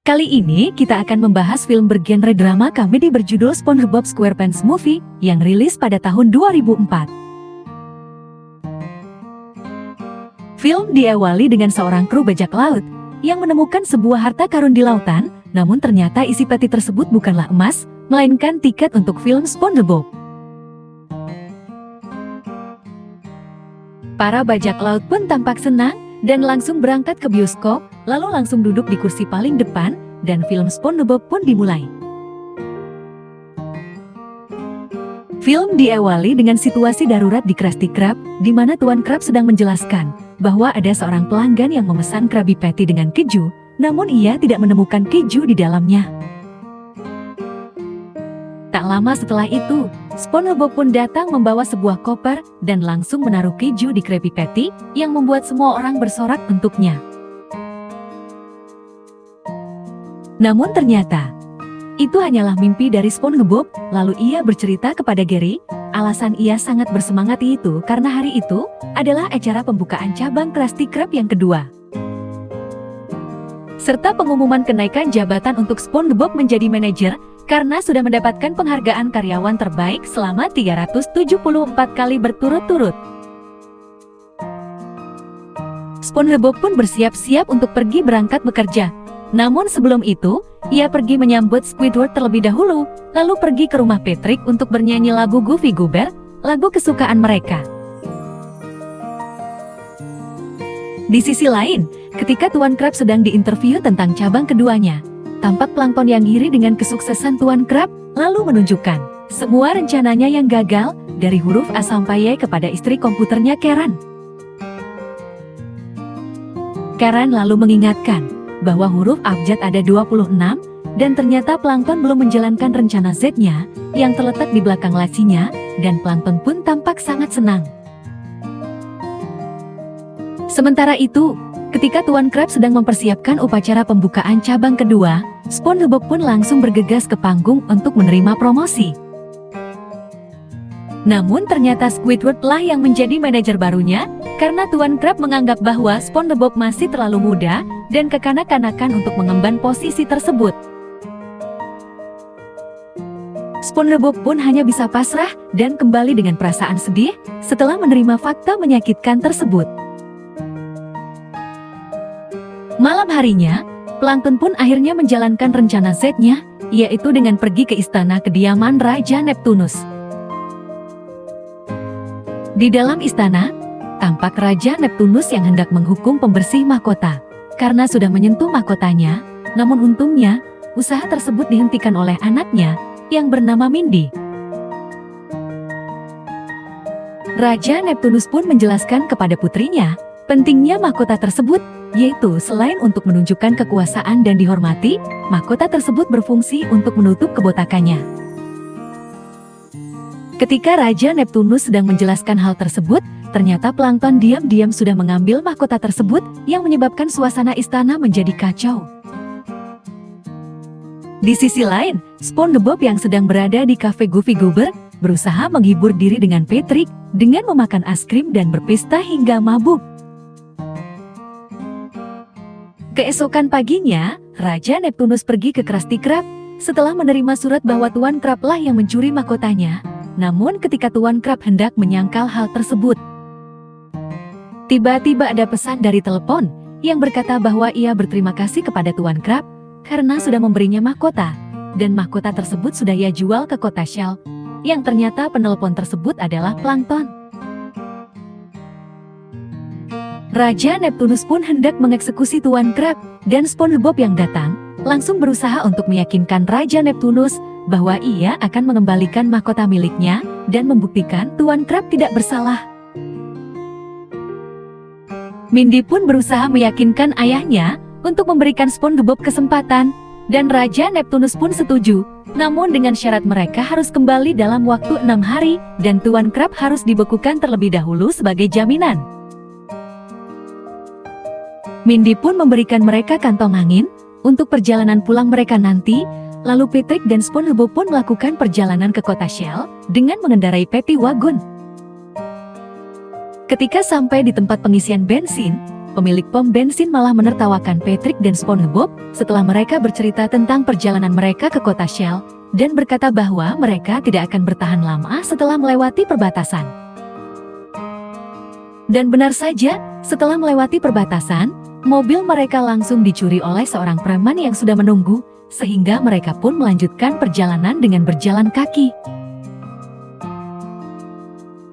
Kali ini kita akan membahas film bergenre drama komedi berjudul SpongeBob SquarePants Movie yang rilis pada tahun 2004. Film diawali dengan seorang kru bajak laut yang menemukan sebuah harta karun di lautan, namun ternyata isi peti tersebut bukanlah emas, melainkan tiket untuk film SpongeBob. Para bajak laut pun tampak senang dan langsung berangkat ke bioskop, lalu langsung duduk di kursi paling depan, dan film SpongeBob pun dimulai. Film diawali dengan situasi darurat di Krusty Krab, di mana Tuan Krab sedang menjelaskan bahwa ada seorang pelanggan yang memesan Krabby Patty dengan keju, namun ia tidak menemukan keju di dalamnya. Tak lama setelah itu, SpongeBob pun datang membawa sebuah koper dan langsung menaruh keju di Krabby Patty yang membuat semua orang bersorak untuknya. Namun ternyata, itu hanyalah mimpi dari SpongeBob. Lalu ia bercerita kepada Gary, alasan ia sangat bersemangat itu karena hari itu adalah acara pembukaan cabang Krusty Krab yang kedua. Serta pengumuman kenaikan jabatan untuk SpongeBob menjadi manajer karena sudah mendapatkan penghargaan karyawan terbaik selama 374 kali berturut-turut. SpongeBob pun bersiap-siap untuk pergi berangkat bekerja. Namun sebelum itu, ia pergi menyambut Squidward terlebih dahulu, lalu pergi ke rumah Patrick untuk bernyanyi lagu Goofy Goober, lagu kesukaan mereka. Di sisi lain, ketika Tuan Krab sedang diinterview tentang cabang keduanya, tampak plankton yang iri dengan kesuksesan Tuan Krab, lalu menunjukkan semua rencananya yang gagal, dari huruf A sampai Y kepada istri komputernya Karen. Karen lalu mengingatkan bahwa huruf abjad ada 26, dan ternyata plankton belum menjalankan rencana Z-nya yang terletak di belakang lacinya, dan plankton pun tampak sangat senang. Sementara itu, ketika Tuan Krab sedang mempersiapkan upacara pembukaan cabang kedua, SpongeBob pun langsung bergegas ke panggung untuk menerima promosi. Namun ternyata Squidward lah yang menjadi manajer barunya, karena Tuan Krab menganggap bahwa SpongeBob masih terlalu muda dan kekanak-kanakan untuk mengemban posisi tersebut. SpongeBob pun hanya bisa pasrah dan kembali dengan perasaan sedih setelah menerima fakta menyakitkan tersebut. Malam harinya, plankton pun akhirnya menjalankan rencana Z-nya, yaitu dengan pergi ke istana kediaman Raja Neptunus. Di dalam istana, tampak Raja Neptunus yang hendak menghukum pembersih mahkota karena sudah menyentuh mahkotanya, namun untungnya, usaha tersebut dihentikan oleh anaknya yang bernama Mindy. Raja Neptunus pun menjelaskan kepada putrinya pentingnya mahkota tersebut, yaitu selain untuk menunjukkan kekuasaan dan dihormati, mahkota tersebut berfungsi untuk menutup kebotakannya. Ketika Raja Neptunus sedang menjelaskan hal tersebut, ternyata plankton diam-diam sudah mengambil mahkota tersebut yang menyebabkan suasana istana menjadi kacau. Di sisi lain, SpongeBob yang sedang berada di kafe Goofy Goober berusaha menghibur diri dengan Patrick dengan memakan es krim dan berpesta hingga mabuk. Keesokan paginya, Raja Neptunus pergi ke Krusty Krab setelah menerima surat bahwa Tuan Krab lah yang mencuri mahkotanya. Namun ketika Tuan Krab hendak menyangkal hal tersebut, tiba-tiba ada pesan dari telepon yang berkata bahwa ia berterima kasih kepada Tuan Krab karena sudah memberinya mahkota, dan mahkota tersebut sudah ia jual ke kota Shell, yang ternyata penelpon tersebut adalah plankton. Raja Neptunus pun hendak mengeksekusi Tuan Krab, dan SpongeBob yang datang langsung berusaha untuk meyakinkan Raja Neptunus bahwa ia akan mengembalikan mahkota miliknya dan membuktikan Tuan Krab tidak bersalah. Mindy pun berusaha meyakinkan ayahnya untuk memberikan SpongeBob kesempatan, dan Raja Neptunus pun setuju, namun dengan syarat mereka harus kembali dalam waktu 6 hari, dan Tuan Krab harus dibekukan terlebih dahulu sebagai jaminan. Mindy pun memberikan mereka kantong angin untuk perjalanan pulang mereka nanti. Lalu Patrick dan SpongeBob pun melakukan perjalanan ke kota Shell dengan mengendarai Patty Wagon. Ketika sampai di tempat pengisian bensin, pemilik pom bensin malah menertawakan Patrick dan SpongeBob setelah mereka bercerita tentang perjalanan mereka ke kota Shell dan berkata bahwa mereka tidak akan bertahan lama setelah melewati perbatasan. Dan benar saja, setelah melewati perbatasan, mobil mereka langsung dicuri oleh seorang preman yang sudah menunggu, sehingga mereka pun melanjutkan perjalanan dengan berjalan kaki.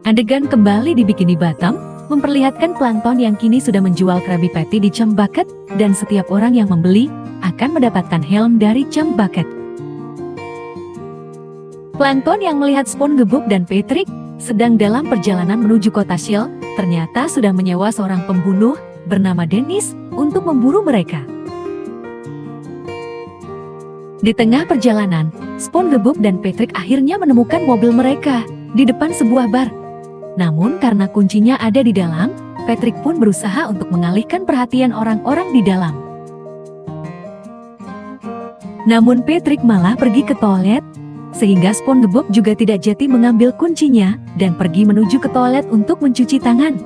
Adegan kembali di Bikini Bottom memperlihatkan plankton yang kini sudah menjual Krabby Patty di Chum Bucket, dan setiap orang yang membeli akan mendapatkan helm dari Chum Bucket. Plankton yang melihat SpongeBob dan Patrick sedang dalam perjalanan menuju kota Shell ternyata sudah menyewa seorang pembunuh bernama Dennis untuk memburu mereka. Di tengah perjalanan, SpongeBob dan Patrick akhirnya menemukan mobil mereka di depan sebuah bar. Namun karena kuncinya ada di dalam, Patrick pun berusaha untuk mengalihkan perhatian orang-orang di dalam. Namun Patrick malah pergi ke toilet, sehingga SpongeBob juga tidak jati mengambil kuncinya dan pergi menuju ke toilet untuk mencuci tangan.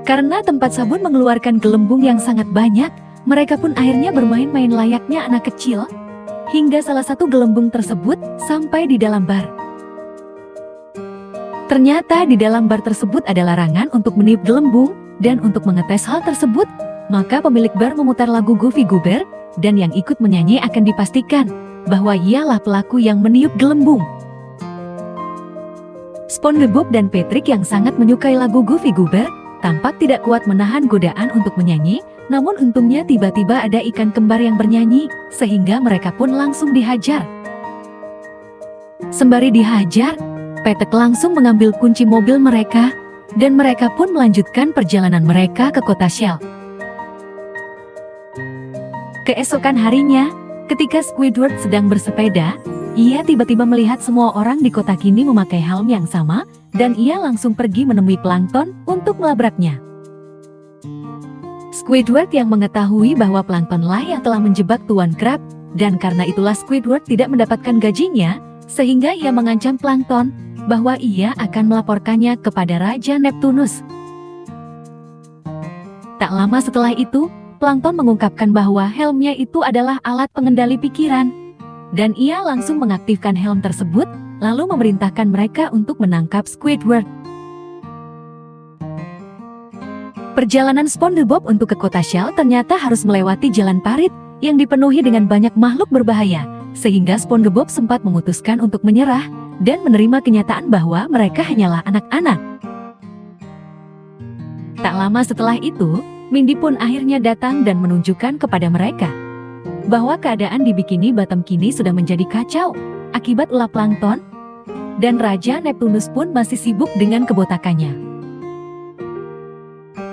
Karena tempat sabun mengeluarkan gelembung yang sangat banyak, mereka pun akhirnya bermain-main layaknya anak kecil, hingga salah satu gelembung tersebut sampai di dalam bar. Ternyata di dalam bar tersebut ada larangan untuk meniup gelembung, dan untuk mengetes hal tersebut, maka pemilik bar memutar lagu Goofy Goober, dan yang ikut menyanyi akan dipastikan bahwa ialah pelaku yang meniup gelembung. SpongeBob dan Patrick yang sangat menyukai lagu Goofy Goober, tampak tidak kuat menahan godaan untuk menyanyi, namun untungnya tiba-tiba ada ikan kembar yang bernyanyi, sehingga mereka pun langsung dihajar. Sembari dihajar, Patrick langsung mengambil kunci mobil mereka, dan mereka pun melanjutkan perjalanan mereka ke kota Shell. Keesokan harinya, ketika Squidward sedang bersepeda, ia tiba-tiba melihat semua orang di kota kini memakai helm yang sama, dan ia langsung pergi menemui plankton untuk melabraknya. Squidward yang mengetahui bahwa planktonlah yang telah menjebak Tuan Crab, dan karena itulah Squidward tidak mendapatkan gajinya, sehingga ia mengancam plankton bahwa ia akan melaporkannya kepada Raja Neptunus. Tak lama setelah itu, plankton mengungkapkan bahwa helmnya itu adalah alat pengendali pikiran, dan ia langsung mengaktifkan helm tersebut, lalu memerintahkan mereka untuk menangkap Squidward. Perjalanan SpongeBob untuk ke kota Shell ternyata harus melewati jalan parit yang dipenuhi dengan banyak makhluk berbahaya, sehingga SpongeBob sempat memutuskan untuk menyerah dan menerima kenyataan bahwa mereka hanyalah anak-anak. Tak lama setelah itu, Mindy pun akhirnya datang dan menunjukkan kepada mereka bahwa keadaan di Bikini Bottom kini sudah menjadi kacau akibat ulah plankton, dan Raja Neptunus pun masih sibuk dengan kebotakannya.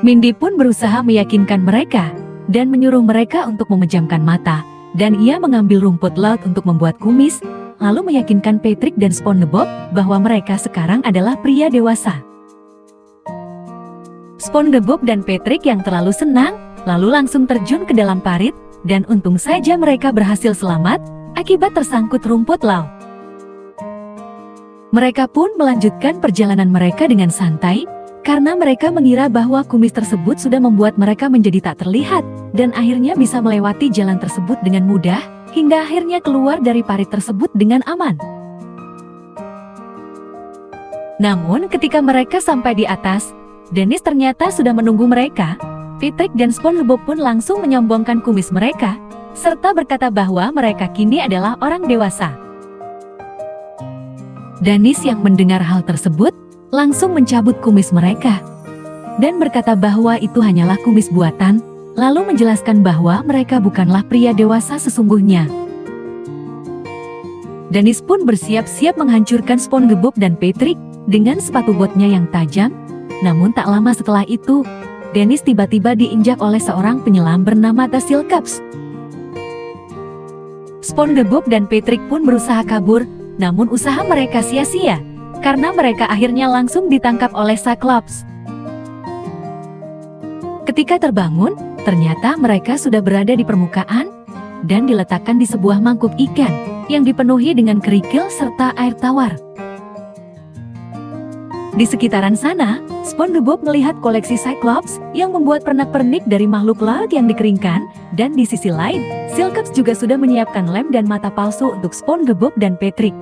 Mindy pun berusaha meyakinkan mereka dan menyuruh mereka untuk memejamkan mata, dan ia mengambil rumput laut untuk membuat kumis, lalu meyakinkan Patrick dan SpongeBob bahwa mereka sekarang adalah pria dewasa. SpongeBob dan Patrick yang terlalu senang, lalu langsung terjun ke dalam parit, dan untung saja mereka berhasil selamat akibat tersangkut rumput laut. Mereka pun melanjutkan perjalanan mereka dengan santai, karena mereka mengira bahwa kumis tersebut sudah membuat mereka menjadi tak terlihat, dan akhirnya bisa melewati jalan tersebut dengan mudah, hingga akhirnya keluar dari parit tersebut dengan aman. Namun ketika mereka sampai di atas, Dennis ternyata sudah menunggu mereka. Patrick dan SpongeBob pun langsung menyombongkan kumis mereka, serta berkata bahwa mereka kini adalah orang dewasa. Dennis yang mendengar hal tersebut, langsung mencabut kumis mereka, dan berkata bahwa itu hanyalah kumis buatan, lalu menjelaskan bahwa mereka bukanlah pria dewasa sesungguhnya. Dennis pun bersiap-siap menghancurkan SpongeBob dan Patrick dengan sepatu botnya yang tajam. Namun tak lama setelah itu, Dennis tiba-tiba diinjak oleh seorang penyelam bernama The Silcops. SpongeBob dan Patrick pun berusaha kabur, namun usaha mereka sia-sia, karena mereka akhirnya langsung ditangkap oleh Cyclops. Ketika terbangun, ternyata mereka sudah berada di permukaan dan diletakkan di sebuah mangkuk ikan yang dipenuhi dengan kerikil serta air tawar. Di sekitaran sana, SpongeBob melihat koleksi Cyclops yang membuat pernak-pernik dari makhluk laut yang dikeringkan, dan di sisi lain, Silcox juga sudah menyiapkan lem dan mata palsu untuk SpongeBob dan Patrick.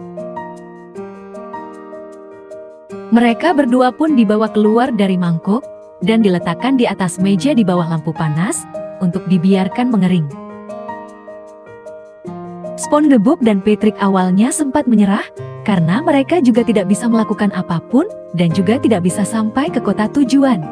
Mereka berdua pun dibawa keluar dari mangkuk dan diletakkan di atas meja di bawah lampu panas untuk dibiarkan mengering. SpongeBob dan Patrick awalnya sempat menyerah karena mereka juga tidak bisa melakukan apapun dan juga tidak bisa sampai ke kota tujuan.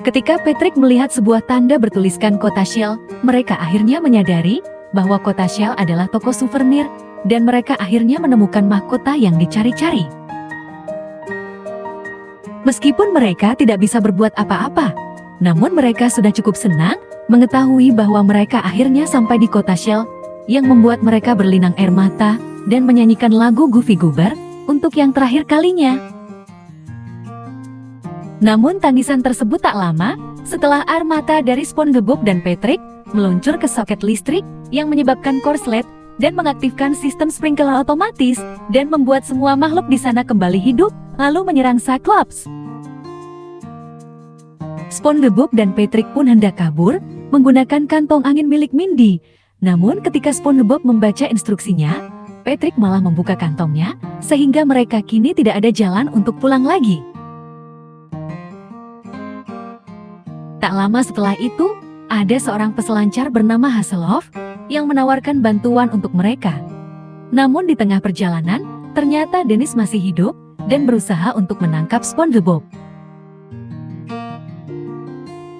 Ketika Patrick melihat sebuah tanda bertuliskan Kota Shell, mereka akhirnya menyadari bahwa Kota Shell adalah toko souvenir dan mereka akhirnya menemukan mahkota yang dicari-cari. Meskipun mereka tidak bisa berbuat apa-apa, namun mereka sudah cukup senang mengetahui bahwa mereka akhirnya sampai di Kota Shell yang membuat mereka berlinang air mata dan menyanyikan lagu Goofy Goober untuk yang terakhir kalinya. Namun tangisan tersebut tak lama setelah air mata dari SpongeBob dan Patrick meluncur ke soket listrik yang menyebabkan korslet dan mengaktifkan sistem sprinkler otomatis dan membuat semua makhluk di sana kembali hidup lalu menyerang Cyclops. SpongeBob dan Patrick pun hendak kabur menggunakan kantong angin milik Mindy. Namun ketika SpongeBob membaca instruksinya, Patrick malah membuka kantongnya, sehingga mereka kini tidak ada jalan untuk pulang lagi. Tak lama setelah itu, ada seorang peselancar bernama Hasselhoff yang menawarkan bantuan untuk mereka. Namun di tengah perjalanan, ternyata Dennis masih hidup dan berusaha untuk menangkap SpongeBob.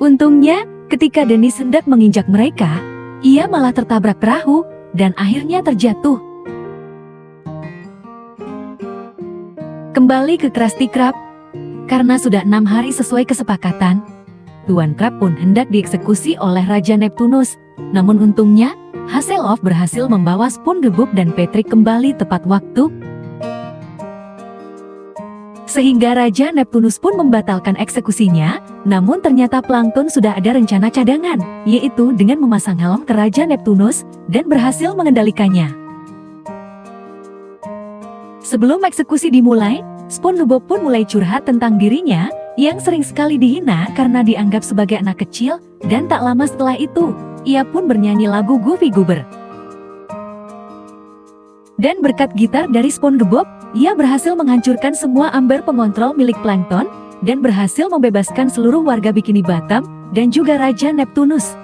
Untungnya, ketika Dennis hendak menginjak mereka, ia malah tertabrak perahu dan akhirnya terjatuh. Kembali ke Krusty Krab, karena sudah 6 hari sesuai kesepakatan, Tuan Krab pun hendak dieksekusi oleh Raja Neptunus. Namun untungnya, Hasselhoff berhasil membawa SpongeBob dan Patrick kembali tepat waktu. Sehingga Raja Neptunus pun membatalkan eksekusinya, namun ternyata Plankton sudah ada rencana cadangan, yaitu dengan memasang helm ke Raja Neptunus dan berhasil mengendalikannya. Sebelum eksekusi dimulai, SpongeBob pun mulai curhat tentang dirinya yang sering sekali dihina karena dianggap sebagai anak kecil, dan tak lama setelah itu, ia pun bernyanyi lagu Goofy Goober. Dan berkat gitar dari SpongeBob, ia berhasil menghancurkan semua amber pengontrol milik Plankton dan berhasil membebaskan seluruh warga Bikini Bottom dan juga Raja Neptunus.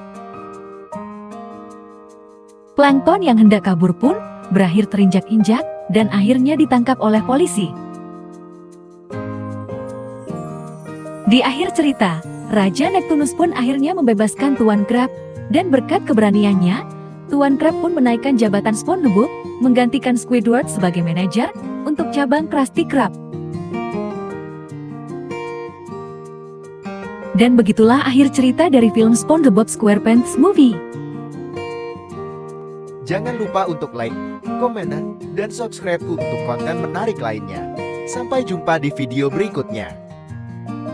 Plankton yang hendak kabur pun berakhir terinjak-injak dan akhirnya ditangkap oleh polisi. Di akhir cerita, Raja Neptunus pun akhirnya membebaskan Tuan Krab, dan berkat keberaniannya, Tuan Krab pun menaikkan jabatan SpongeBob, menggantikan Squidward sebagai manajer untuk cabang Krusty Krab. Dan begitulah akhir cerita dari film SpongeBob SquarePants Movie. Jangan lupa untuk like, komen, dan subscribe untuk konten menarik lainnya. Sampai jumpa di video berikutnya.